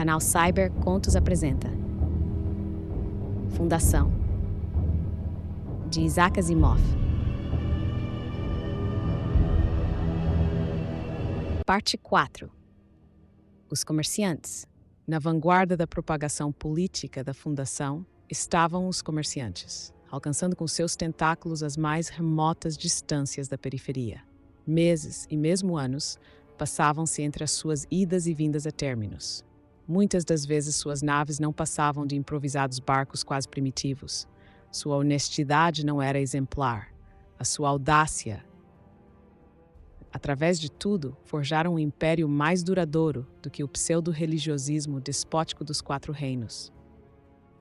Canal Cyber Contos apresenta Fundação, de Isaac Asimov. Parte 4. Os comerciantes. Na vanguarda da propagação política da Fundação estavam os comerciantes, alcançando com seus tentáculos as mais remotas distâncias da periferia. Meses e mesmo anos passavam-se entre as suas idas e vindas a términos. Muitas das vezes suas naves não passavam de improvisados barcos quase primitivos. Sua honestidade não era exemplar. A sua audácia. Através de tudo, forjaram um império mais duradouro do que o pseudo-religiosismo despótico dos Quatro Reinos.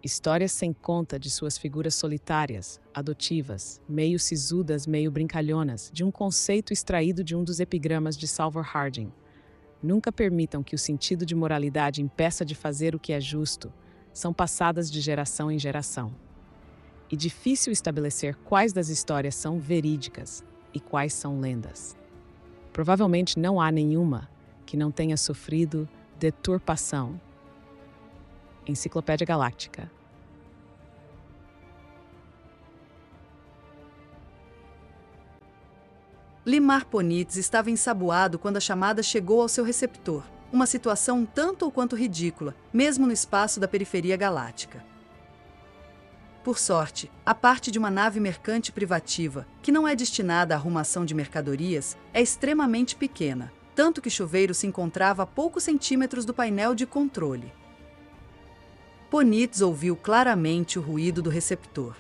Histórias sem conta de suas figuras solitárias, adotivas, meio sisudas, meio brincalhonas, de um conceito extraído de um dos epigramas de Salvor Harding. Nunca permitam que o sentido de moralidade impeça de fazer o que é justo. São passadas de geração em geração. E difícil estabelecer quais das histórias são verídicas e quais são lendas. Provavelmente não há nenhuma que não tenha sofrido deturpação. Enciclopédia Galáctica. Limar Ponitz estava ensaboado quando a chamada chegou ao seu receptor. Uma situação um tanto ou quanto ridícula, mesmo no espaço da periferia galáctica. Por sorte, a parte de uma nave mercante privativa, que não é destinada à arrumação de mercadorias, é extremamente pequena, tanto que o chuveiro se encontrava a poucos centímetros do painel de controle. Ponitz ouviu claramente o ruído do receptor.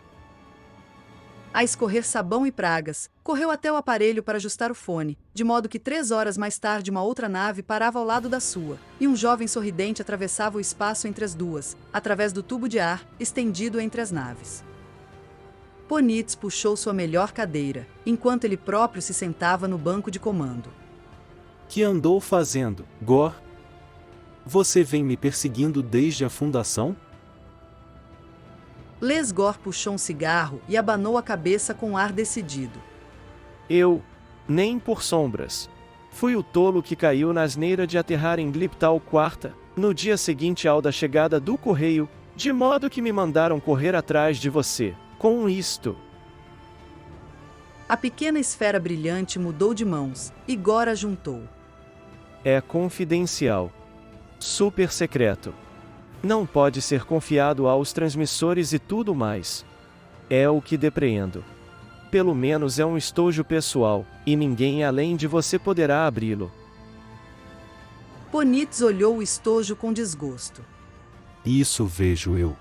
A escorrer sabão e pragas, correu até o aparelho para ajustar o fone, de modo que 3 horas mais tarde uma outra nave parava ao lado da sua, e um jovem sorridente atravessava o espaço entre as duas, através do tubo de ar estendido entre as naves. Ponitz puxou sua melhor cadeira, enquanto ele próprio se sentava no banco de comando. Que andou fazendo, Gor? Você vem me perseguindo desde a fundação? Les Gor puxou um cigarro e abanou a cabeça com um ar decidido. Eu, nem por sombras. Fui o tolo que caiu na asneira de aterrar em Gliptal quarta, no dia seguinte ao da chegada do correio, de modo que me mandaram correr atrás de você, com isto. A pequena esfera brilhante mudou de mãos, e Gor a juntou. É confidencial. Super secreto. Não pode ser confiado aos transmissores e tudo mais. É o que depreendo. Pelo menos é um estojo pessoal, e ninguém além de você poderá abri-lo. Ponitz olhou o estojo com desgosto. Isso vejo eu.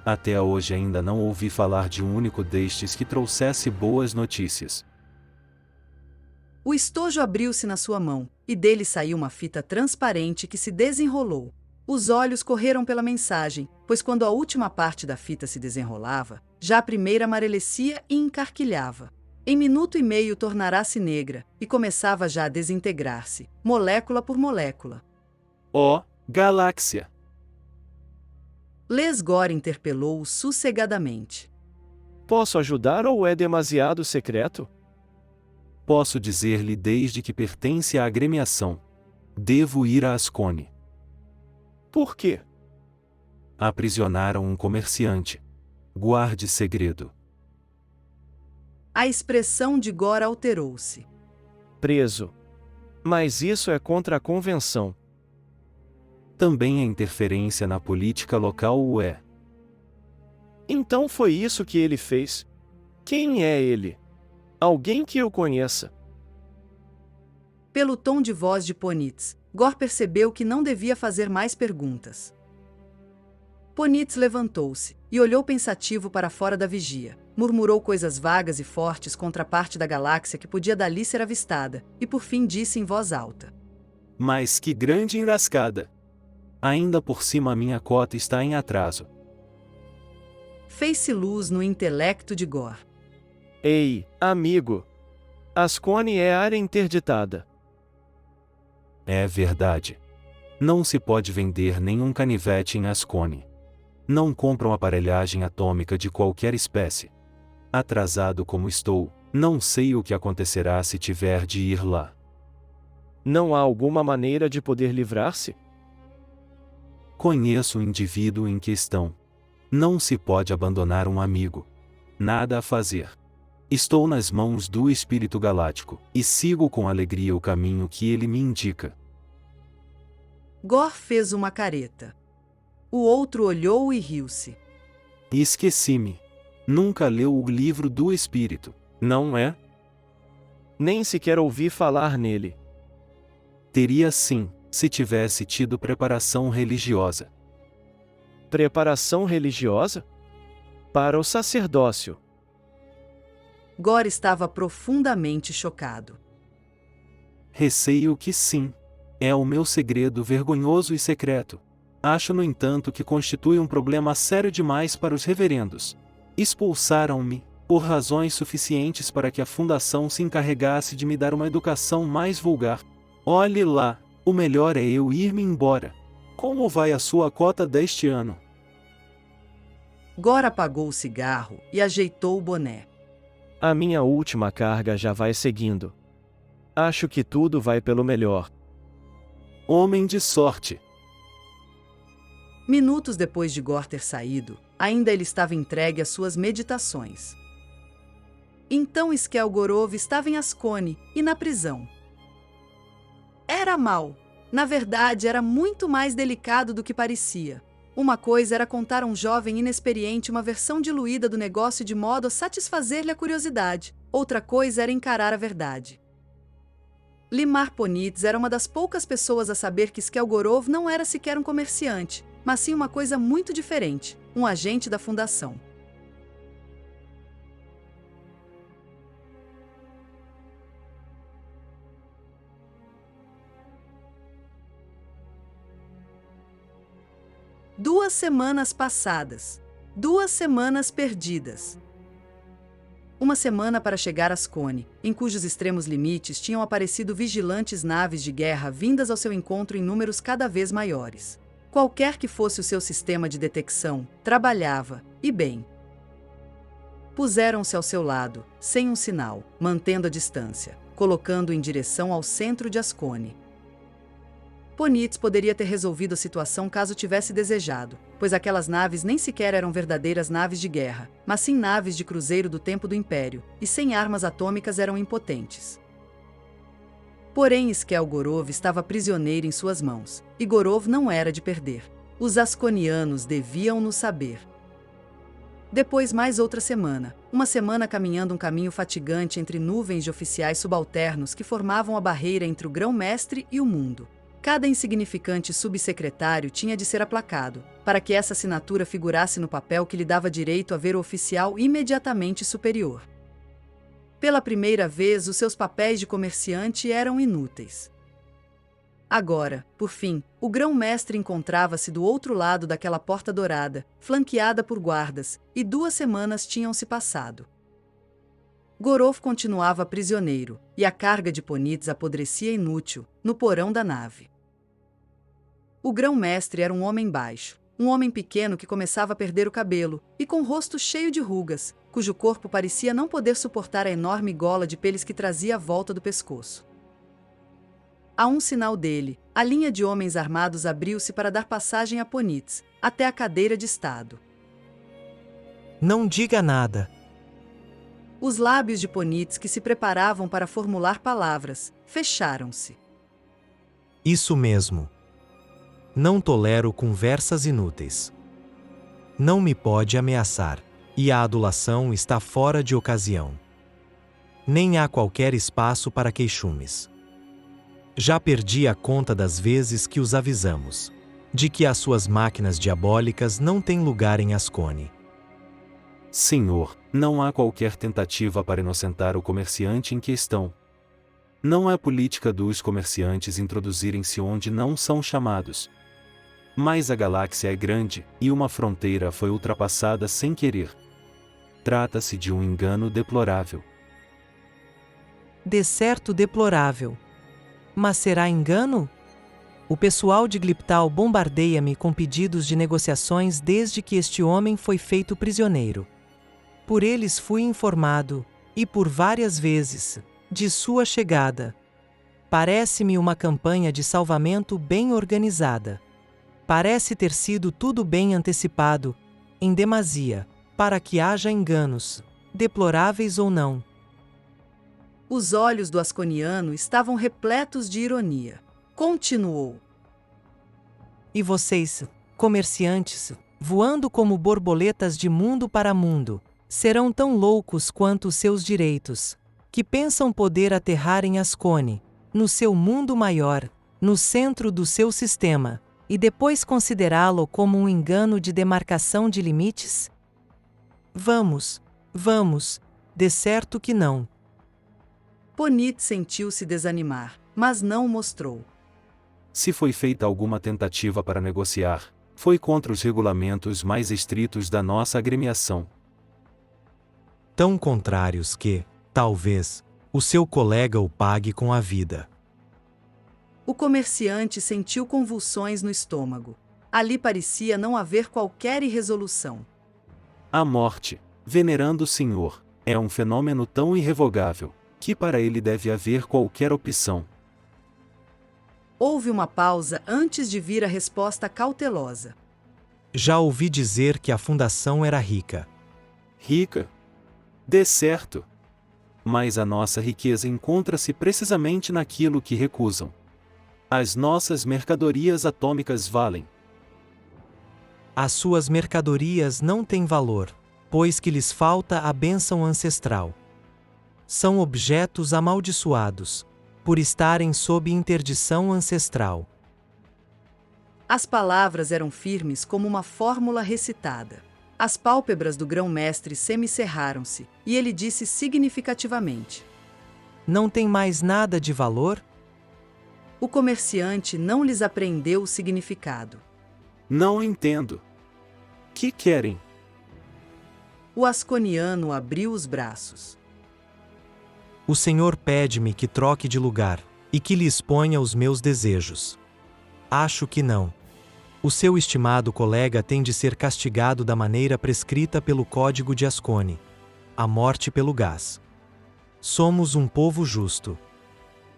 Até hoje ainda não ouvi falar de um único destes que trouxesse boas notícias. O estojo abriu-se na sua mão, e dele saiu uma fita transparente que se desenrolou. Os olhos correram pela mensagem, pois quando a última parte da fita se desenrolava, já a primeira amarelecia e encarquilhava. Em minuto e meio tornará-se negra, e começava já a desintegrar-se, molécula por molécula. Ó, galáxia! Les Gor interpelou-o sossegadamente. Posso ajudar ou é demasiado secreto? Posso dizer-lhe desde que pertence à agremiação. Devo ir a Ascone. Por quê? Aprisionaram um comerciante. Guarde segredo. A expressão de Gor alterou-se. Preso. Mas isso é contra a convenção. Também a interferência na política local o é. Então foi isso que ele fez. Quem é ele? Alguém que eu conheça. Pelo tom de voz de Ponitz, Gor percebeu que não devia fazer mais perguntas. Ponitz levantou-se e olhou pensativo para fora da vigia. Murmurou coisas vagas e fortes contra a parte da galáxia que podia dali ser avistada, e por fim disse em voz alta. Mas que grande enrascada! Ainda por cima a minha cota está em atraso. Fez-se luz no intelecto de Gor. Ei, amigo! Ascone é área interditada. É verdade. Não se pode vender nenhum canivete em Ascone. Não compram aparelhagem atômica de qualquer espécie. Atrasado como estou, não sei o que acontecerá se tiver de ir lá. Não há alguma maneira de poder livrar-se? Conheço o indivíduo em questão. Não se pode abandonar um amigo. Nada a fazer. Estou nas mãos do Espírito Galáctico, e sigo com alegria o caminho que ele me indica. Gor fez uma careta. O outro olhou e riu-se. Esqueci-me. Nunca leu o livro do Espírito, não é? Nem sequer ouvi falar nele. Teria sim, se tivesse tido preparação religiosa. Preparação religiosa? Para o sacerdócio. Gor estava profundamente chocado. Receio que sim. É o meu segredo vergonhoso e secreto. Acho, no entanto, que constitui um problema sério demais para os reverendos. Expulsaram-me, por razões suficientes para que a fundação se encarregasse de me dar uma educação mais vulgar. Olhe lá, o melhor é eu ir-me embora. Como vai a sua cota deste ano? Gor apagou o cigarro e ajeitou o boné. A minha última carga já vai seguindo. Acho que tudo vai pelo melhor. Homem de sorte. Minutos depois de Gor ter saído, ainda ele estava entregue às suas meditações. Então Skelgorov estava em Ascone e na prisão. Era mau. Na verdade, era muito mais delicado do que parecia. Uma coisa era contar a um jovem inexperiente uma versão diluída do negócio de modo a satisfazer-lhe a curiosidade. Outra coisa era encarar a verdade. Limar Ponitz era uma das poucas pessoas a saber que Skelgorov não era sequer um comerciante, mas sim uma coisa muito diferente, um agente da fundação. Duas semanas passadas. 2 semanas perdidas. Uma semana para chegar a Ascone, em cujos extremos limites tinham aparecido vigilantes naves de guerra vindas ao seu encontro em números cada vez maiores. Qualquer que fosse o seu sistema de detecção, trabalhava, e bem. Puseram-se ao seu lado, sem um sinal, mantendo a distância, colocando em direção ao centro de Ascone. Ponitz poderia ter resolvido a situação caso tivesse desejado, pois aquelas naves nem sequer eram verdadeiras naves de guerra, mas sim naves de cruzeiro do tempo do Império, e sem armas atômicas eram impotentes. Porém, Skelgorov estava prisioneiro em suas mãos, e Gorov não era de perder. Os asconianos deviam-no saber. Depois mais outra semana, uma semana caminhando um caminho fatigante entre nuvens de oficiais subalternos que formavam a barreira entre o grão-mestre e o mundo. Cada insignificante subsecretário tinha de ser aplacado, para que essa assinatura figurasse no papel que lhe dava direito a ver o oficial imediatamente superior. Pela primeira vez, os seus papéis de comerciante eram inúteis. Agora, por fim, o grão-mestre encontrava-se do outro lado daquela porta dourada, flanqueada por guardas, e 2 semanas tinham se passado. Gorov continuava prisioneiro, e a carga de Ponitz apodrecia inútil, no porão da nave. O grão-mestre era um homem baixo, um homem pequeno que começava a perder o cabelo, e com o rosto cheio de rugas, cujo corpo parecia não poder suportar a enorme gola de peles que trazia à volta do pescoço. A um sinal dele, a linha de homens armados abriu-se para dar passagem a Ponitz, até a cadeira de estado. Não diga nada. Os lábios de Ponitz, que se preparavam para formular palavras, fecharam-se. Isso mesmo. Não tolero conversas inúteis. Não me pode ameaçar, e a adulação está fora de ocasião. Nem há qualquer espaço para queixumes. Já perdi a conta das vezes que os avisamos, de que as suas máquinas diabólicas não têm lugar em Ascone. Senhor, não há qualquer tentativa para inocentar o comerciante em questão. Não é política dos comerciantes introduzirem-se onde não são chamados. Mas a galáxia é grande, e uma fronteira foi ultrapassada sem querer. Trata-se de um engano deplorável. De certo deplorável. Mas será engano? O pessoal de Gliptal bombardeia-me com pedidos de negociações desde que este homem foi feito prisioneiro. Por eles fui informado, e por várias vezes, de sua chegada. Parece-me uma campanha de salvamento bem organizada. Parece ter sido tudo bem antecipado, em demasia, para que haja enganos, deploráveis ou não. Os olhos do asconiano estavam repletos de ironia. Continuou. E vocês, comerciantes, voando como borboletas de mundo para mundo, serão tão loucos quanto os seus direitos, que pensam poder aterrar em Ascone, no seu mundo maior, no centro do seu sistema, e depois considerá-lo como um engano de demarcação de limites? Vamos, de certo que não. Ponite sentiu-se desanimar, mas não o mostrou. Se foi feita alguma tentativa para negociar, foi contra os regulamentos mais estritos da nossa agremiação. Tão contrários que, talvez, o seu colega o pague com a vida. O comerciante sentiu convulsões no estômago. Ali parecia não haver qualquer irresolução. A morte, venerando o Senhor, é um fenômeno tão irrevogável, que para ele deve haver qualquer opção. Houve uma pausa antes de vir a resposta cautelosa. Já ouvi dizer que a fundação era rica. Rica? De certo. Mas a nossa riqueza encontra-se precisamente naquilo que recusam. As nossas mercadorias atômicas valem. As suas mercadorias não têm valor, pois que lhes falta a bênção ancestral. São objetos amaldiçoados, por estarem sob interdição ancestral. As palavras eram firmes como uma fórmula recitada. As pálpebras do grão-mestre semicerraram-se, e ele disse significativamente: Não tem mais nada de valor? O comerciante não lhes apreendeu o significado. Não entendo. Que querem? O asconiano abriu os braços. O Senhor pede-me que troque de lugar, e que lhe exponha os meus desejos. Acho que não. O seu estimado colega tem de ser castigado da maneira prescrita pelo Código de Ascone: a morte pelo gás. Somos um povo justo.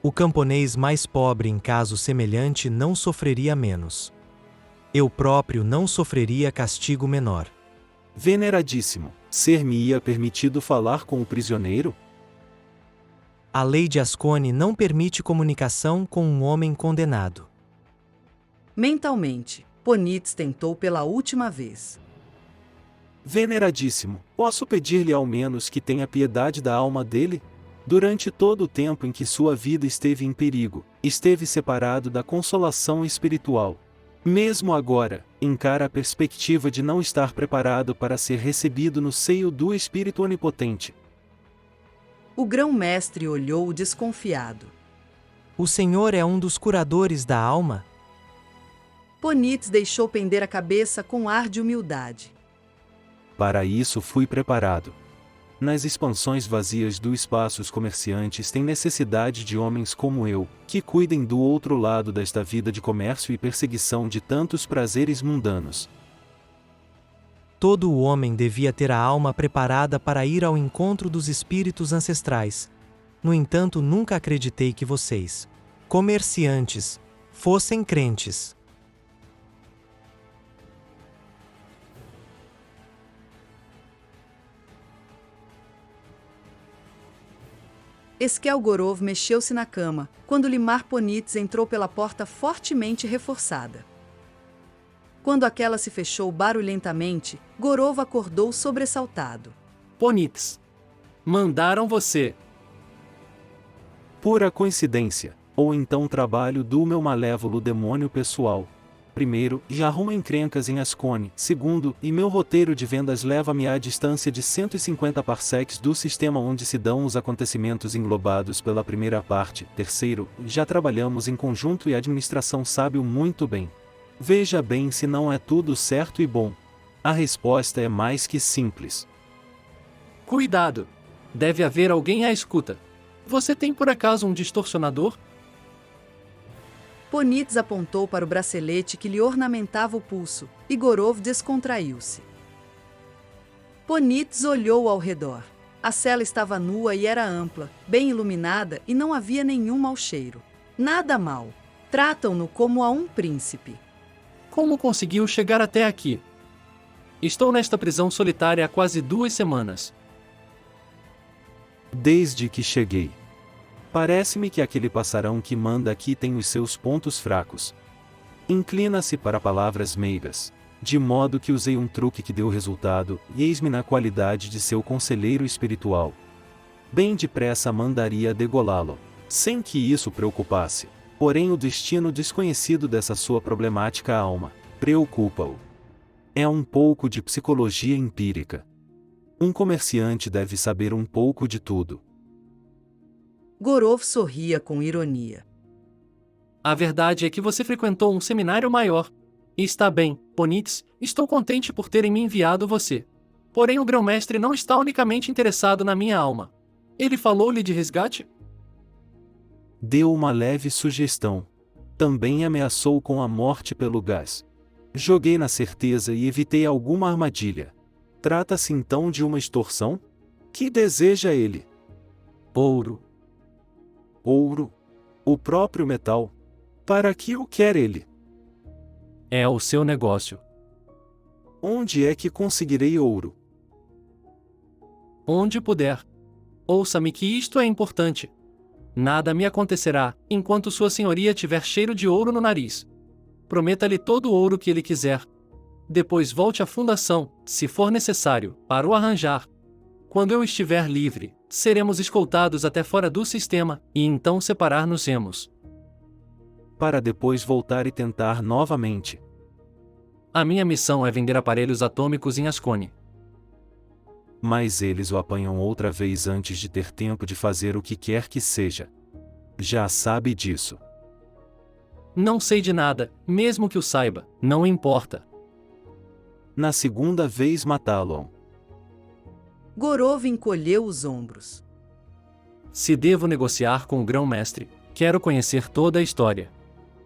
O camponês mais pobre em caso semelhante não sofreria menos. Eu próprio não sofreria castigo menor. Veneradíssimo, ser-me-ia permitido falar com o prisioneiro? A lei de Ascone não permite comunicação com um homem condenado. Mentalmente, Ponites tentou pela última vez. Veneradíssimo, posso pedir-lhe ao menos que tenha piedade da alma dele? Durante todo o tempo em que sua vida esteve em perigo, esteve separado da consolação espiritual. Mesmo agora, encara a perspectiva de não estar preparado para ser recebido no seio do Espírito Onipotente. O grão-mestre olhou desconfiado. O Senhor é um dos curadores da alma? Ponites deixou pender a cabeça com ar de humildade. Para isso fui preparado. Nas expansões vazias do espaço, os comerciantes têm necessidade de homens como eu, que cuidem do outro lado desta vida de comércio e perseguição de tantos prazeres mundanos. Todo o homem devia ter a alma preparada para ir ao encontro dos espíritos ancestrais. No entanto, nunca acreditei que vocês, comerciantes, fossem crentes. Eskelgorov mexeu-se na cama, quando Limar Ponites entrou pela porta fortemente reforçada. Quando aquela se fechou barulhentamente, Gorov acordou sobressaltado. Ponites, mandaram você. Pura coincidência, ou então trabalho do meu malévolo demônio pessoal. Primeiro, já arrumo encrencas em Ascone. Segundo, e meu roteiro de vendas leva-me à distância de 150 parsecs do sistema onde se dão os acontecimentos englobados pela primeira parte. Terceiro, já trabalhamos em conjunto e a administração sabe-o muito bem. Veja bem se não é tudo certo e bom. A resposta é mais que simples. Cuidado! Deve haver alguém à escuta. Você tem por acaso um distorcionador? Ponites apontou para o bracelete que lhe ornamentava o pulso, e Gorov descontraiu-se. Ponites olhou ao redor. A cela estava nua e era ampla, bem iluminada e não havia nenhum mau cheiro. Nada mal. Tratam-no como a um príncipe. Como conseguiu chegar até aqui? Estou nesta prisão solitária há quase 2 semanas. Desde que cheguei. Parece-me que aquele passarão que manda aqui tem os seus pontos fracos. Inclina-se para palavras meigas, de modo que usei um truque que deu resultado, e eis-me na qualidade de seu conselheiro espiritual. Bem depressa mandaria degolá-lo, sem que isso preocupasse. Porém o destino desconhecido dessa sua problemática alma preocupa-o. É um pouco de psicologia empírica. Um comerciante deve saber um pouco de tudo. Gorov sorria com ironia. A verdade é que você frequentou um seminário maior. E está bem, Ponitz, estou contente por terem me enviado você. Porém o grão-mestre não está unicamente interessado na minha alma. Ele falou-lhe de resgate? Deu uma leve sugestão. Também ameaçou com a morte pelo gás. Joguei na certeza e evitei alguma armadilha. Trata-se então de uma extorsão? Que deseja ele? Ouro. Ouro? O próprio metal? Para que o quer ele? É o seu negócio. Onde é que conseguirei ouro? Onde puder. Ouça-me que isto é importante. Nada me acontecerá, enquanto sua senhoria tiver cheiro de ouro no nariz. Prometa-lhe todo o ouro que ele quiser. Depois volte à fundação, se for necessário, para o arranjar. Quando eu estiver livre, seremos escoltados até fora do sistema, e então separar-nos-emos. Para depois voltar e tentar novamente. A minha missão é vender aparelhos atômicos em Ascone. Mas eles o apanham outra vez antes de ter tempo de fazer o que quer que seja. Já sabe disso. Não sei de nada, mesmo que o saiba, não importa. Na segunda vez matá-lo. Gorov encolheu os ombros. Se devo negociar com o grão-mestre, quero conhecer toda a história.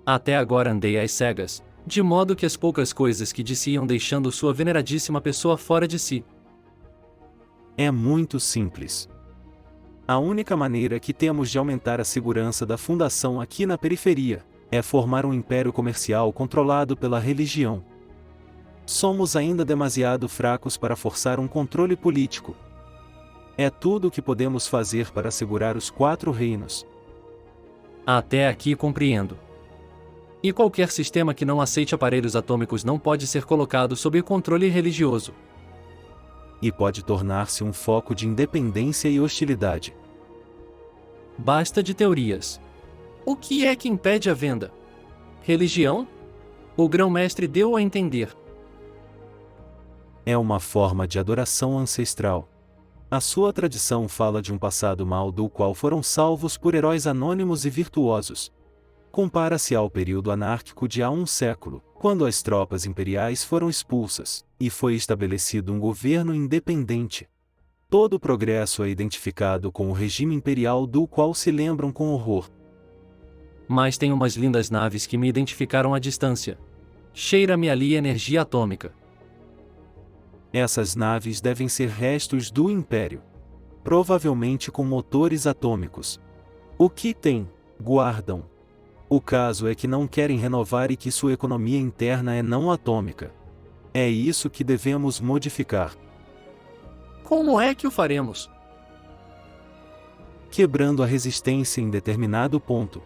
Até agora andei às cegas, de modo que as poucas coisas que disse iam deixando sua veneradíssima pessoa fora de si. É muito simples. A única maneira que temos de aumentar a segurança da fundação aqui na periferia é formar um império comercial controlado pela religião. Somos ainda demasiado fracos para forçar um controle político. É tudo o que podemos fazer para assegurar os 4 reinos. Até aqui compreendo. E qualquer sistema que não aceite aparelhos atômicos não pode ser colocado sob controle religioso. E pode tornar-se um foco de independência e hostilidade. Basta de teorias. O que é que impede a venda? Religião? O grão-mestre deu a entender. É uma forma de adoração ancestral. A sua tradição fala de um passado mau do qual foram salvos por heróis anônimos e virtuosos. Compara-se ao período anárquico de há um século, quando as tropas imperiais foram expulsas, e foi estabelecido um governo independente. Todo o progresso é identificado com o regime imperial do qual se lembram com horror. Mas tem umas lindas naves que me identificaram à distância. Cheira-me ali energia atômica. Essas naves devem ser restos do Império. Provavelmente com motores atômicos. O que tem, guardam. O caso é que não querem renovar e que sua economia interna é não atômica. É isso que devemos modificar. Como é que o faremos? Quebrando a resistência em determinado ponto.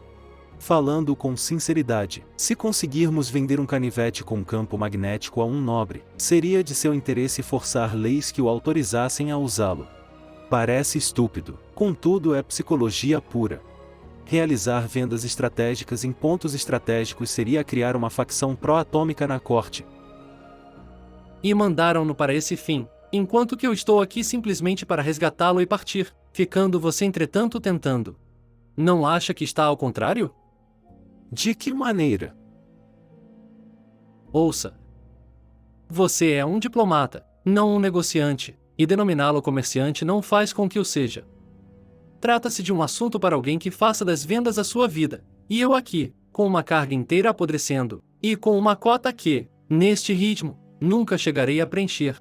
Falando com sinceridade, se conseguirmos vender um canivete com campo magnético a um nobre, seria de seu interesse forçar leis que o autorizassem a usá-lo. Parece estúpido, contudo é psicologia pura. Realizar vendas estratégicas em pontos estratégicos seria criar uma facção pró-atômica na corte. E mandaram-no para esse fim, enquanto que eu estou aqui simplesmente para resgatá-lo e partir, ficando você entretanto tentando. Não acha que está ao contrário? De que maneira? Ouça. Você é um diplomata, não um negociante, e denominá-lo comerciante não faz com que o seja. Trata-se de um assunto para alguém que faça das vendas a sua vida, e eu aqui, com uma carga inteira apodrecendo, e com uma cota que, neste ritmo, nunca chegarei a preencher.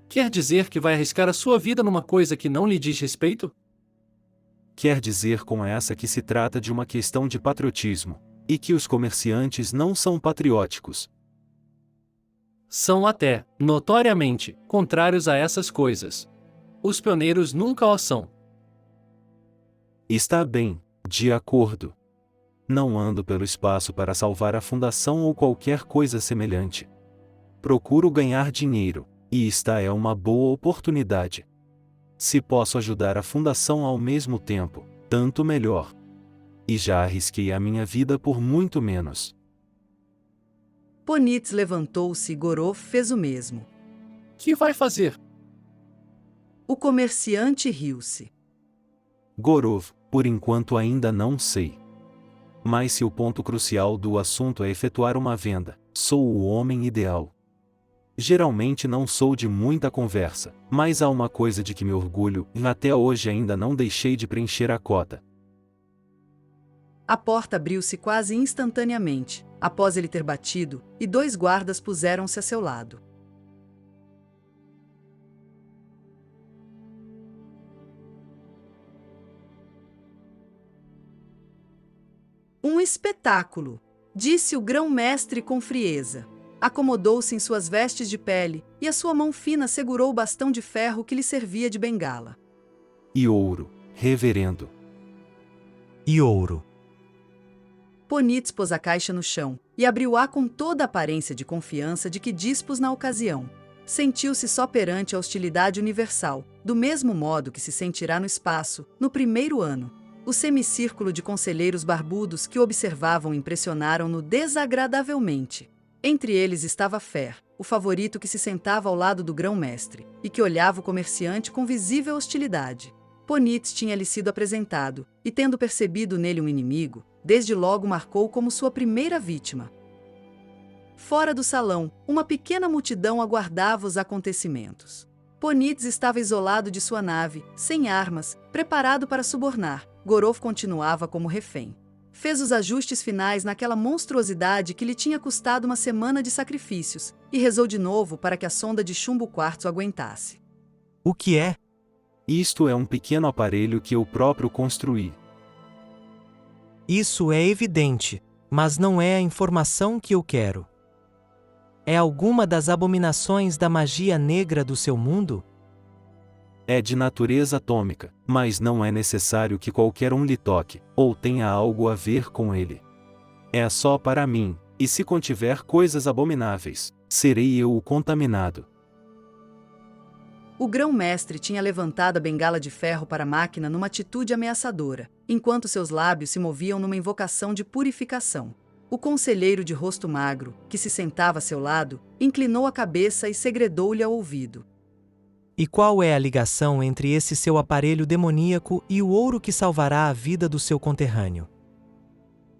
Quer dizer que vai arriscar a sua vida numa coisa que não lhe diz respeito? Quer dizer com essa que se trata de uma questão de patriotismo. E que os comerciantes não são patrióticos. São até, notoriamente, contrários a essas coisas. Os pioneiros nunca o são. Está bem, de acordo. Não ando pelo espaço para salvar a fundação ou qualquer coisa semelhante. Procuro ganhar dinheiro, e esta é uma boa oportunidade. Se posso ajudar a fundação ao mesmo tempo, tanto melhor. E já arrisquei a minha vida por muito menos. Ponitz levantou-se e Gorov fez o mesmo. Que vai fazer? O comerciante riu-se. Gorov, por enquanto ainda não sei. Mas se o ponto crucial do assunto é efetuar uma venda, sou o homem ideal. Geralmente não sou de muita conversa, mas há uma coisa de que me orgulho e até hoje ainda não deixei de preencher a cota. A porta abriu-se quase instantaneamente, após ele ter batido, e 2 guardas puseram-se a seu lado. Um espetáculo, disse o grão-mestre com frieza. Acomodou-se em suas vestes de pele, e a sua mão fina segurou o bastão de ferro que lhe servia de bengala. E ouro, reverendo. E ouro. Ponitz pôs a caixa no chão e abriu-a com toda a aparência de confiança de que dispôs na ocasião. Sentiu-se só perante a hostilidade universal, do mesmo modo que se sentirá no espaço, no primeiro ano. O semicírculo de conselheiros barbudos que o observavam impressionaram-no desagradavelmente. Entre eles estava Fer, o favorito que se sentava ao lado do grão-mestre, e que olhava o comerciante com visível hostilidade. Ponitz tinha-lhe sido apresentado, e tendo percebido nele um inimigo, desde logo marcou como sua primeira vítima. Fora do salão, uma pequena multidão aguardava os acontecimentos. Ponitz estava isolado de sua nave, sem armas, preparado para subornar. Gorov continuava como refém. Fez os ajustes finais naquela monstruosidade que lhe tinha custado uma semana de sacrifícios, e rezou de novo para que a sonda de chumbo-quartzo aguentasse. O que é? Isto é um pequeno aparelho que eu próprio construí. Isso é evidente, mas não é a informação que eu quero. É alguma das abominações da magia negra do seu mundo? É de natureza atômica, mas não é necessário que qualquer um lhe toque, ou tenha algo a ver com ele. É só para mim, e se contiver coisas abomináveis, serei eu o contaminado. O grão-mestre tinha levantado a bengala de ferro para a máquina numa atitude ameaçadora, enquanto seus lábios se moviam numa invocação de purificação. O conselheiro de rosto magro, que se sentava a seu lado, inclinou a cabeça e segredou-lhe ao ouvido. E qual é a ligação entre esse seu aparelho demoníaco e o ouro que salvará a vida do seu conterrâneo?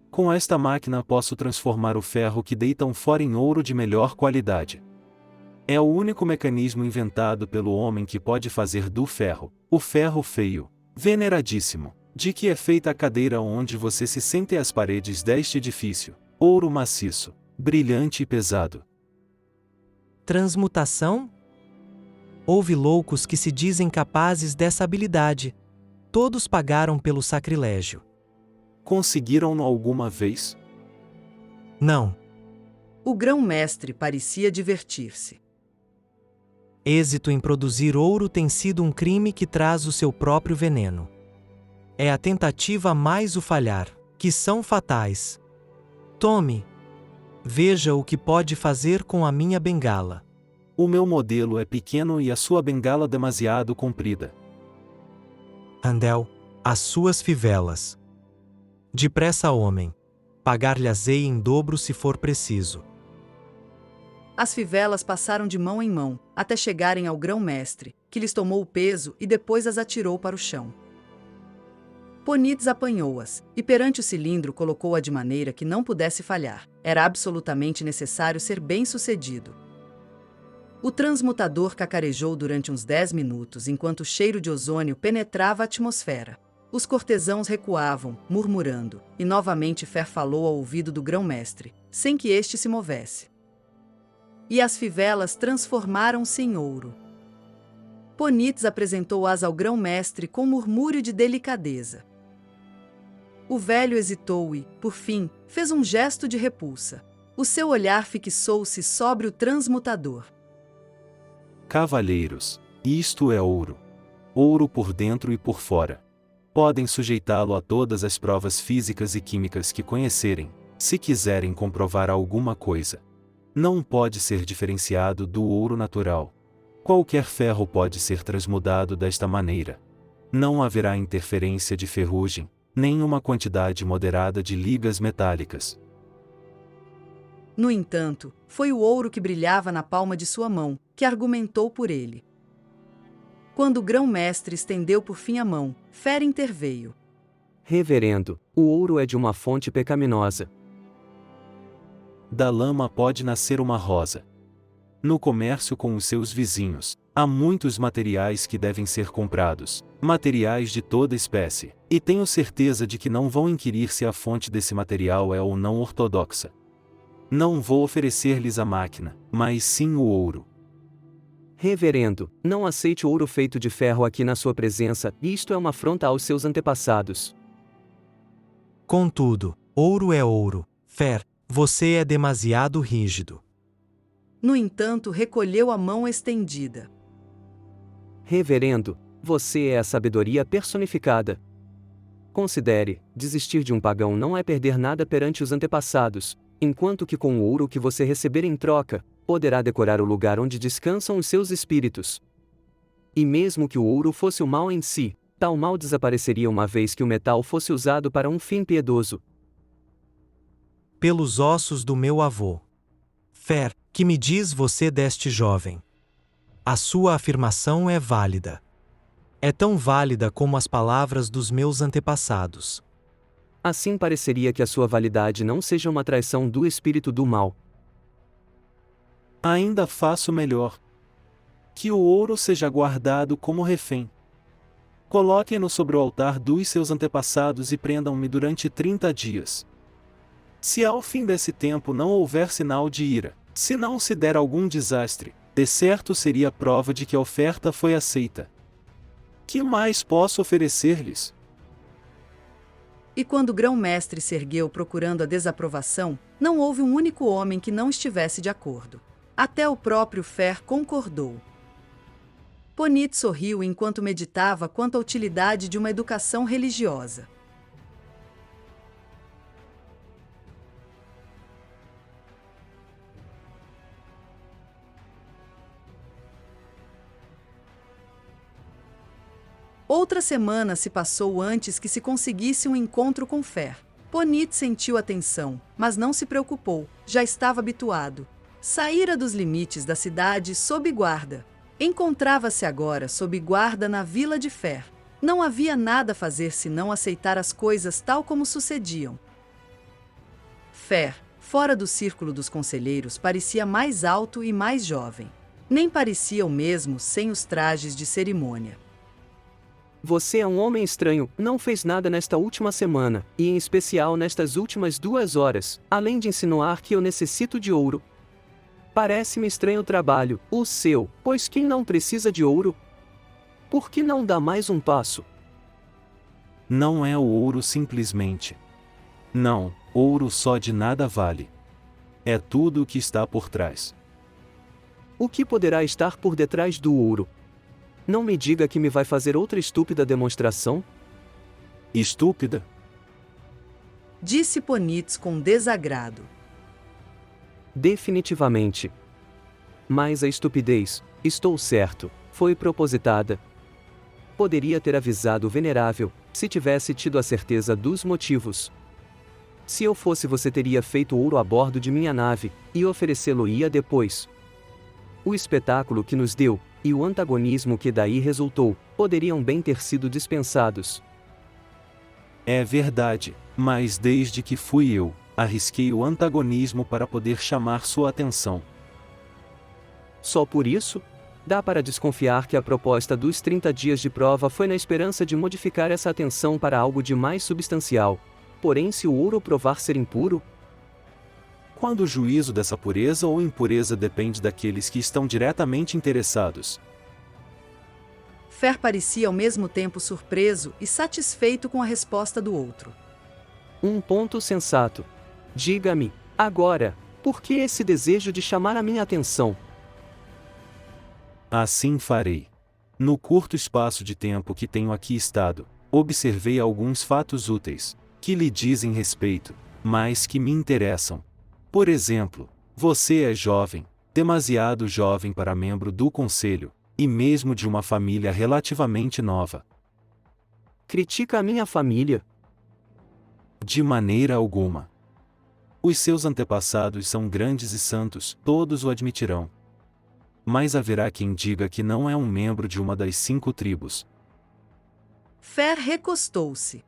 Com esta máquina posso transformar o ferro que deitam fora em ouro de melhor qualidade. É o único mecanismo inventado pelo homem que pode fazer do ferro, o ferro feio, veneradíssimo, de que é feita a cadeira onde você se senta e as paredes deste edifício, ouro maciço, brilhante e pesado. Transmutação? Houve loucos que se dizem capazes dessa habilidade. Todos pagaram pelo sacrilégio. Conseguiram-no alguma vez? Não. O grão-mestre parecia divertir-se. Êxito em produzir ouro tem sido um crime que traz o seu próprio veneno. É a tentativa mais o falhar, que são fatais. Tome. Veja o que pode fazer com a minha bengala. O meu modelo é pequeno e a sua bengala demasiado comprida. Andel, as suas fivelas. Depressa, homem. Pagar-lhe-ei em dobro se for preciso. As fivelas passaram de mão em mão, até chegarem ao grão-mestre, que lhes tomou o peso e depois as atirou para o chão. Ponitz apanhou-as, e perante o cilindro colocou-a de maneira que não pudesse falhar. Era absolutamente necessário ser bem-sucedido. O transmutador cacarejou durante uns 10 minutos enquanto o cheiro de ozônio penetrava a atmosfera. Os cortesãos recuavam, murmurando, e novamente Fer falou ao ouvido do grão-mestre, sem que este se movesse. E as fivelas transformaram-se em ouro. Ponitz apresentou-as ao grão-mestre com murmúrio de delicadeza. O velho hesitou e, por fim, fez um gesto de repulsa. O seu olhar fixou-se sobre o transmutador. Cavalheiros, isto é ouro. Ouro por dentro e por fora. Podem sujeitá-lo a todas as provas físicas e químicas que conhecerem, se quiserem comprovar alguma coisa. Não pode ser diferenciado do ouro natural. Qualquer ferro pode ser transmudado desta maneira. Não haverá interferência de ferrugem, nem uma quantidade moderada de ligas metálicas. No entanto, foi o ouro que brilhava na palma de sua mão, que argumentou por ele. Quando o grão-mestre estendeu por fim a mão, Fer interveio. Reverendo, o ouro é de uma fonte pecaminosa. Da lama pode nascer uma rosa. No comércio com os seus vizinhos, há muitos materiais que devem ser comprados, materiais de toda espécie, e tenho certeza de que não vão inquirir se a fonte desse material é ou não ortodoxa. Não vou oferecer-lhes a máquina, mas sim o ouro. Reverendo, não aceite ouro feito de ferro aqui na sua presença, isto é uma afronta aos seus antepassados. Contudo, ouro é ouro. Fer, você é demasiado rígido. No entanto, recolheu a mão estendida. Reverendo, você é a sabedoria personificada. Considere, desistir de um pagão não é perder nada perante os antepassados, enquanto que com o ouro que você receber em troca, poderá decorar o lugar onde descansam os seus espíritos. E mesmo que o ouro fosse o mal em si, tal mal desapareceria uma vez que o metal fosse usado para um fim piedoso. Pelos ossos do meu avô. Fer, que me diz você deste jovem? A sua afirmação é válida. É tão válida como as palavras dos meus antepassados. Assim pareceria que a sua validade não seja uma traição do espírito do mal. Ainda faço melhor. Que o ouro seja guardado como refém. Coloquem-no sobre o altar dos seus antepassados e prendam-me durante 30 dias. Se ao fim desse tempo não houver sinal de ira, se não se der algum desastre, de certo seria prova de que a oferta foi aceita. Que mais posso oferecer-lhes? E quando o grão-mestre se ergueu procurando a desaprovação, não houve um único homem que não estivesse de acordo. Até o próprio Fer concordou. Ponit sorriu enquanto meditava quanto à utilidade de uma educação religiosa. Outra semana se passou antes que se conseguisse um encontro com Fer. Ponit sentiu a tensão, mas não se preocupou, já estava habituado. Saíra dos limites da cidade sob guarda. Encontrava-se agora sob guarda na vila de Fer. Não havia nada a fazer senão aceitar as coisas tal como sucediam. Fer, fora do círculo dos conselheiros, parecia mais alto e mais jovem. Nem parecia o mesmo sem os trajes de cerimônia. Você é um homem estranho, não fez nada nesta última semana, e em especial nestas últimas 2 horas, além de insinuar que eu necessito de ouro. Parece-me estranho o trabalho, o seu, pois quem não precisa de ouro? Por que não dá mais um passo? Não é o ouro simplesmente. Não, ouro só de nada vale. É tudo o que está por trás. O que poderá estar por detrás do ouro? Não me diga que me vai fazer outra estúpida demonstração? Estúpida? Disse Ponit com desagrado. Definitivamente. Mas a estupidez, estou certo, foi propositada. Poderia ter avisado o venerável, se tivesse tido a certeza dos motivos. Se eu fosse, você teria feito ouro a bordo de minha nave, e oferecê-lo-ia depois. O espetáculo que nos deu, e o antagonismo que daí resultou, poderiam bem ter sido dispensados. É verdade, mas desde que fui eu, arrisquei o antagonismo para poder chamar sua atenção. Só por isso? Dá para desconfiar que a proposta dos 30 dias de prova foi na esperança de modificar essa atenção para algo de mais substancial. Porém, se o ouro provar ser impuro, quando o juízo dessa pureza ou impureza depende daqueles que estão diretamente interessados. Fer parecia ao mesmo tempo surpreso e satisfeito com a resposta do outro. Um ponto sensato. Diga-me, agora, por que esse desejo de chamar a minha atenção? Assim farei. No curto espaço de tempo que tenho aqui estado, observei alguns fatos úteis, que lhe dizem respeito, mas que me interessam. Por exemplo, você é jovem, demasiado jovem para membro do conselho, e mesmo de uma família relativamente nova. Critica a minha família? De maneira alguma. Os seus antepassados são grandes e santos, todos o admitirão. Mas haverá quem diga que não é um membro de uma das 5 tribos. Fer recostou-se.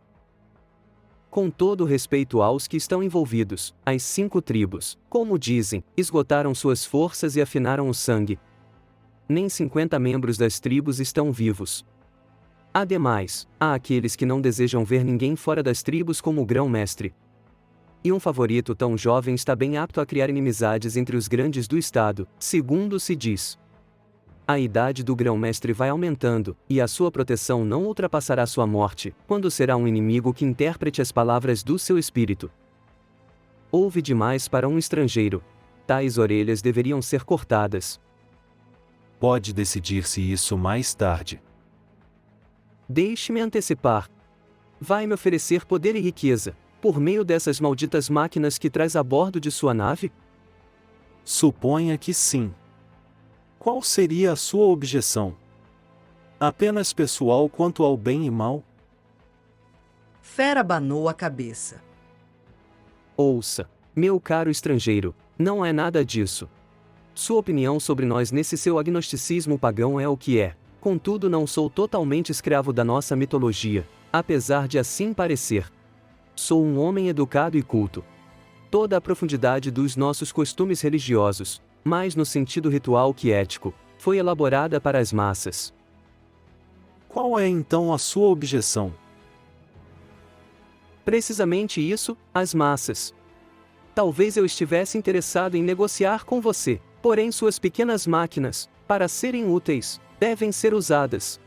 Com todo respeito aos que estão envolvidos, as 5 tribos, como dizem, esgotaram suas forças e afinaram o sangue. Nem 50 membros das tribos estão vivos. Ademais, há aqueles que não desejam ver ninguém fora das tribos como o grão-mestre. E um favorito tão jovem está bem apto a criar inimizades entre os grandes do estado, segundo se diz. A idade do grão-mestre vai aumentando, e a sua proteção não ultrapassará sua morte, quando será um inimigo que interprete as palavras do seu espírito. Ouve demais para um estrangeiro. Tais orelhas deveriam ser cortadas. Pode decidir-se isso mais tarde. Deixe-me antecipar. Vai me oferecer poder e riqueza, por meio dessas malditas máquinas que traz a bordo de sua nave? Suponha que sim. Qual seria a sua objeção? Apenas pessoal quanto ao bem e mal? Fer abanou a cabeça. Ouça, meu caro estrangeiro, não é nada disso. Sua opinião sobre nós nesse seu agnosticismo pagão é o que é, contudo não sou totalmente escravo da nossa mitologia, apesar de assim parecer. Sou um homem educado e culto. Toda a profundidade dos nossos costumes religiosos, mais no sentido ritual que ético, foi elaborada para as massas. Qual é então a sua objeção? Precisamente isso, as massas. Talvez eu estivesse interessado em negociar com você, porém suas pequenas máquinas, para serem úteis, devem ser usadas.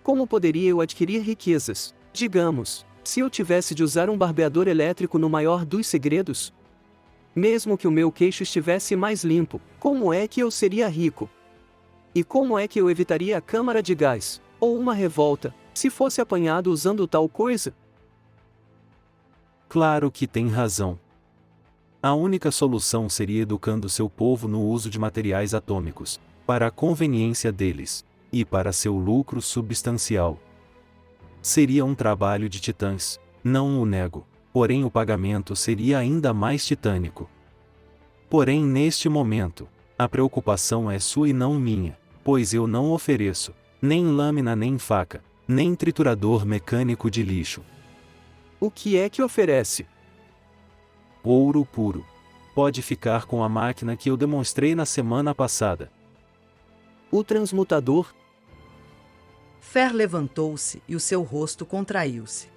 Como poderia eu adquirir riquezas, digamos, se eu tivesse de usar um barbeador elétrico no maior dos segredos? Mesmo que o meu queixo estivesse mais limpo, como é que eu seria rico? E como é que eu evitaria a câmara de gás, ou uma revolta, se fosse apanhado usando tal coisa? Claro que tem razão. A única solução seria educando seu povo no uso de materiais atômicos, para a conveniência deles, e para seu lucro substancial. Seria um trabalho de titãs, não o nego, porém o pagamento seria ainda mais titânico. Porém neste momento, a preocupação é sua e não minha, pois eu não ofereço, nem lâmina nem faca, nem triturador mecânico de lixo. O que é que oferece? Ouro puro. Pode ficar com a máquina que eu demonstrei na semana passada. O transmutador? Fer levantou-se e o seu rosto contraiu-se.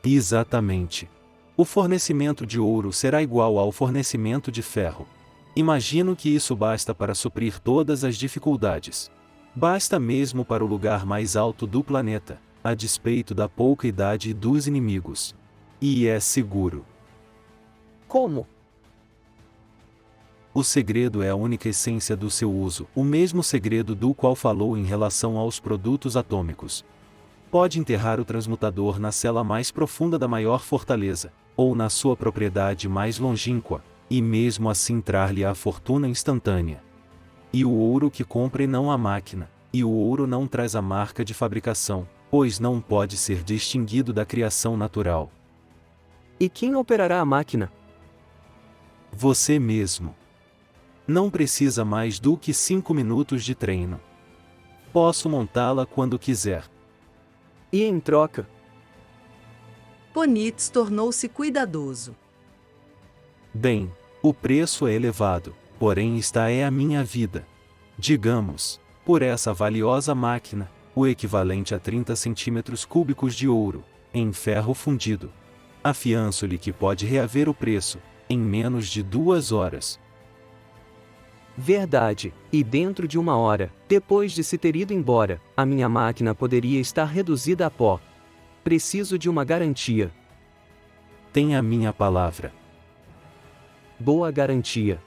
Exatamente. O fornecimento de ouro será igual ao fornecimento de ferro. Imagino que isso basta para suprir todas as dificuldades. Basta mesmo para o lugar mais alto do planeta, a despeito da pouca idade dos inimigos. E é seguro. Como? O segredo é a única essência do seu uso, o mesmo segredo do qual falou em relação aos produtos atômicos. Pode enterrar o transmutador na cela mais profunda da maior fortaleza, ou na sua propriedade mais longínqua, e mesmo assim trar-lhe a fortuna instantânea. E o ouro que compre não a máquina, e o ouro não traz a marca de fabricação, pois não pode ser distinguido da criação natural. E quem operará a máquina? Você mesmo. Não precisa mais do que 5 minutos de treino. Posso montá-la quando quiser. E em troca? Ponitz tornou-se cuidadoso. Bem, o preço é elevado, porém esta é a minha vida. Digamos, por essa valiosa máquina, o equivalente a 30 centímetros cúbicos de ouro, em ferro fundido. Afianço-lhe que pode reaver o preço, em menos de 2 horas. Verdade, e dentro de 1 hora, depois de se ter ido embora, a minha máquina poderia estar reduzida a pó. Preciso de uma garantia. Tem a minha palavra. Boa garantia.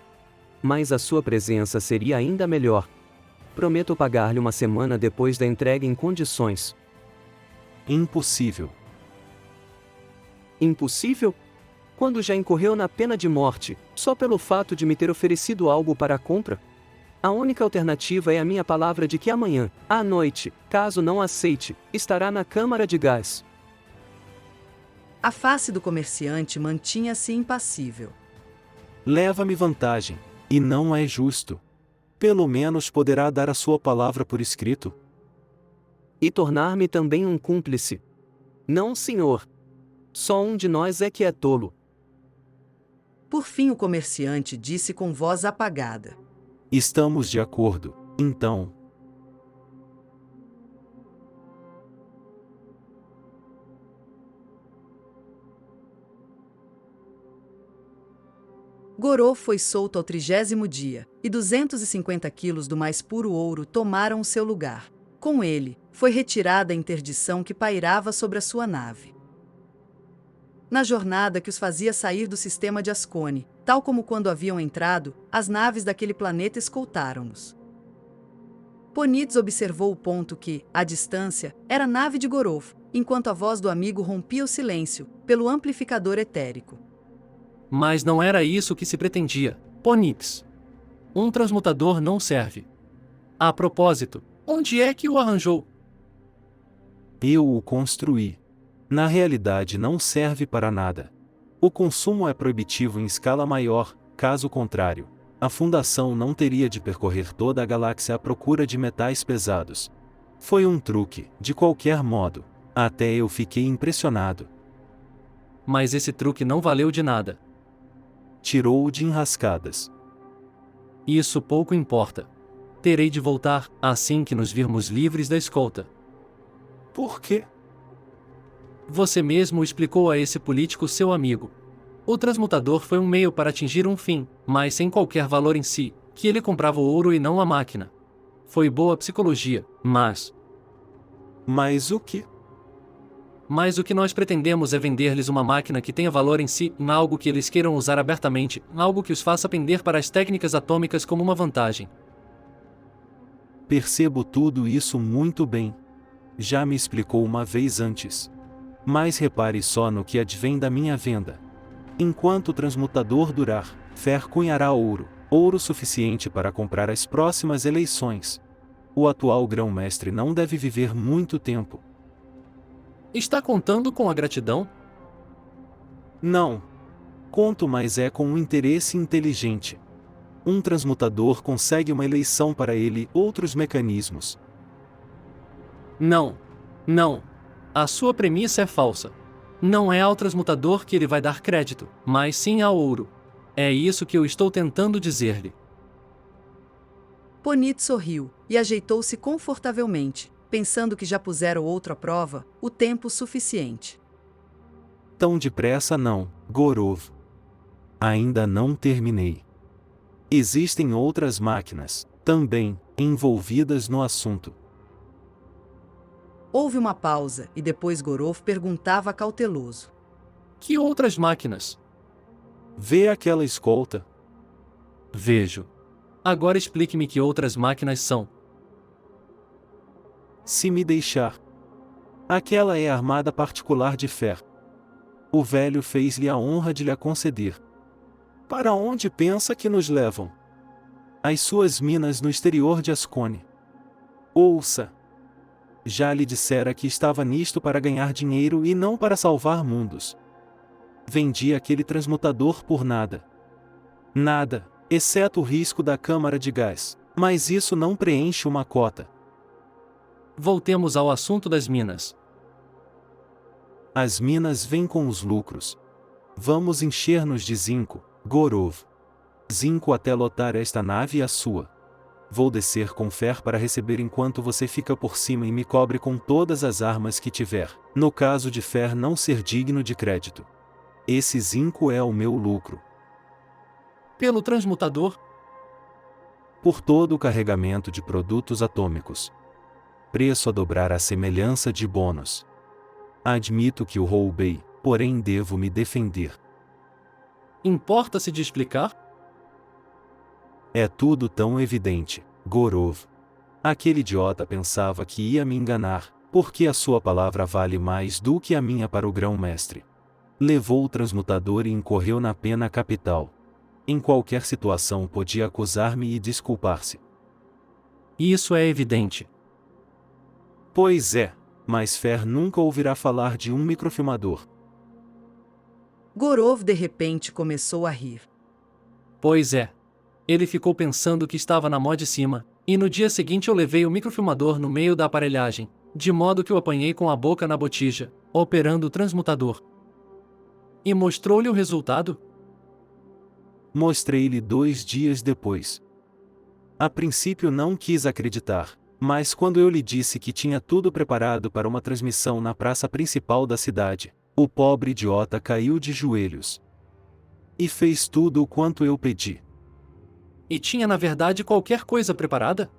Mas a sua presença seria ainda melhor. Prometo pagar-lhe uma semana depois da entrega em condições. Impossível. Impossível? Quando já incorreu na pena de morte, só pelo fato de me ter oferecido algo para a compra? A única alternativa é a minha palavra de que amanhã, à noite, caso não aceite, estará na câmara de gás. A face do comerciante mantinha-se impassível. Leva-me vantagem, e não é justo. Pelo menos poderá dar a sua palavra por escrito. E tornar-me também um cúmplice. Não, senhor. Só um de nós é que é tolo. Por fim, o comerciante disse com voz apagada: Estamos de acordo, então. Gorov foi solto ao 30º dia, e 250 quilos do mais puro ouro tomaram o seu lugar. Com ele, foi retirada a interdição que pairava sobre a sua nave. Na jornada que os fazia sair do sistema de Ascone, tal como quando haviam entrado, as naves daquele planeta escoltaram-nos. Ponitz observou o ponto que, à distância, era a nave de Gorov, enquanto a voz do amigo rompia o silêncio, pelo amplificador etérico. Mas não era isso que se pretendia, Ponix. Um transmutador não serve. A propósito, onde é que o arranjou? Eu o construí. Na realidade não serve para nada. O consumo é proibitivo em escala maior, caso contrário, a Fundação não teria de percorrer toda a galáxia à procura de metais pesados. Foi um truque, de qualquer modo. Até eu fiquei impressionado. Mas esse truque não valeu de nada. Tirou-o de enrascadas. Isso pouco importa. Terei de voltar, assim que nos virmos livres da escolta. Por quê? Você mesmo explicou a esse político seu amigo. O transmutador foi um meio para atingir um fim, mas sem qualquer valor em si, que ele comprava o ouro e não a máquina. Foi boa psicologia, mas... Mas o que? Mas o que nós pretendemos é vender-lhes uma máquina que tenha valor em si, algo que eles queiram usar abertamente, algo que os faça pender para as técnicas atômicas como uma vantagem. Percebo tudo isso muito bem. Já me explicou uma vez antes. Mas repare só no que advém da minha venda. Enquanto o transmutador durar, Fer cunhará ouro, ouro suficiente para comprar as próximas eleições. O atual grão-mestre não deve viver muito tempo. Está contando com a gratidão? Não. Conto, mas é com um interesse inteligente. Um transmutador consegue uma eleição para ele, outros mecanismos. Não. Não. A sua premissa é falsa. Não é ao transmutador que ele vai dar crédito, mas sim ao ouro. É isso que eu estou tentando dizer-lhe. Ponitz sorriu e ajeitou-se confortavelmente, pensando que já pusera o outro à prova, o tempo suficiente. Tão depressa não, Gorov. Ainda não terminei. Existem outras máquinas, também, envolvidas no assunto. Houve uma pausa e depois Gorov perguntava cauteloso: Que outras máquinas? Vê aquela escolta. Vejo. Agora explique-me que outras máquinas são. Se me deixar. Aquela é a armada particular de Fer. O velho fez-lhe a honra de lhe conceder. Para onde pensa que nos levam? As suas minas no exterior de Ascone. Ouça. Já lhe dissera que estava nisto para ganhar dinheiro e não para salvar mundos. Vendi aquele transmutador por nada. Nada, exceto o risco da câmara de gás. Mas isso não preenche uma cota. Voltemos ao assunto das minas. As minas vêm com os lucros. Vamos encher-nos de zinco, Gorov. Zinco até lotar esta nave e a sua. Vou descer com Fer para receber enquanto você fica por cima e me cobre com todas as armas que tiver, no caso de Fer não ser digno de crédito. Esse zinco é o meu lucro. Pelo transmutador? Por todo o carregamento de produtos atômicos. Preço a dobrar à semelhança de bônus. Admito que o roubei, porém devo me defender. Importa-se de explicar? É tudo tão evidente, Gorov. Aquele idiota pensava que ia me enganar, porque a sua palavra vale mais do que a minha para o grão-mestre. Levou o transmutador e incorreu na pena capital. Em qualquer situação podia acusar-me e desculpar-se. Isso é evidente. Pois é, mas Fer nunca ouvirá falar de um microfilmador. Gorov de repente começou a rir. Pois é. Ele ficou pensando que estava na mó de cima, e no dia seguinte eu levei o microfilmador no meio da aparelhagem, de modo que o apanhei com a boca na botija, operando o transmutador. E mostrou-lhe o resultado? Mostrei-lhe 2 dias depois. A princípio não quis acreditar, mas quando eu lhe disse que tinha tudo preparado para uma transmissão na praça principal da cidade, o pobre idiota caiu de joelhos. E fez tudo o quanto eu pedi. E tinha na verdade qualquer coisa preparada?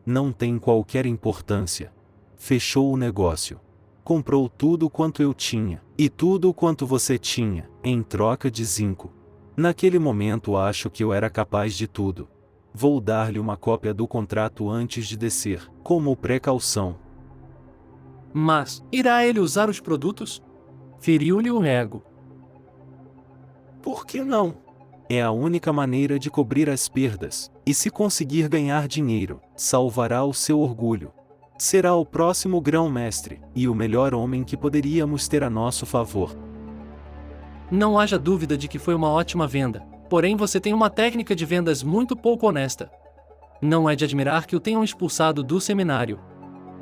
Não tem qualquer importância. Fechou o negócio. Comprou tudo quanto eu tinha, e tudo quanto você tinha, em troca de zinco. Naquele momento acho que eu era capaz de tudo. Vou dar-lhe uma cópia do contrato antes de descer, como precaução. Mas, irá ele usar os produtos? Feriu-lhe o ego. Por que não? É a única maneira de cobrir as perdas, e se conseguir ganhar dinheiro, salvará o seu orgulho. Será o próximo grão-mestre, e o melhor homem que poderíamos ter a nosso favor. Não haja dúvida de que foi uma ótima venda, porém você tem uma técnica de vendas muito pouco honesta. Não é de admirar que o tenham expulsado do seminário.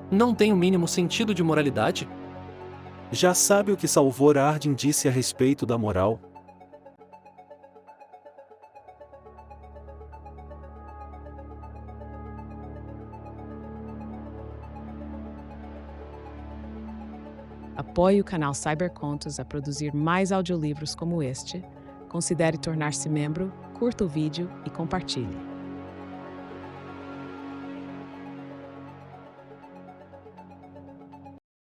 Não tem o mínimo sentido de moralidade? Já sabe o que Salvor Hardin disse a respeito da moral? Apoie o canal Cybercontos a produzir mais audiolivros como este. Considere tornar-se membro, curta o vídeo e compartilhe.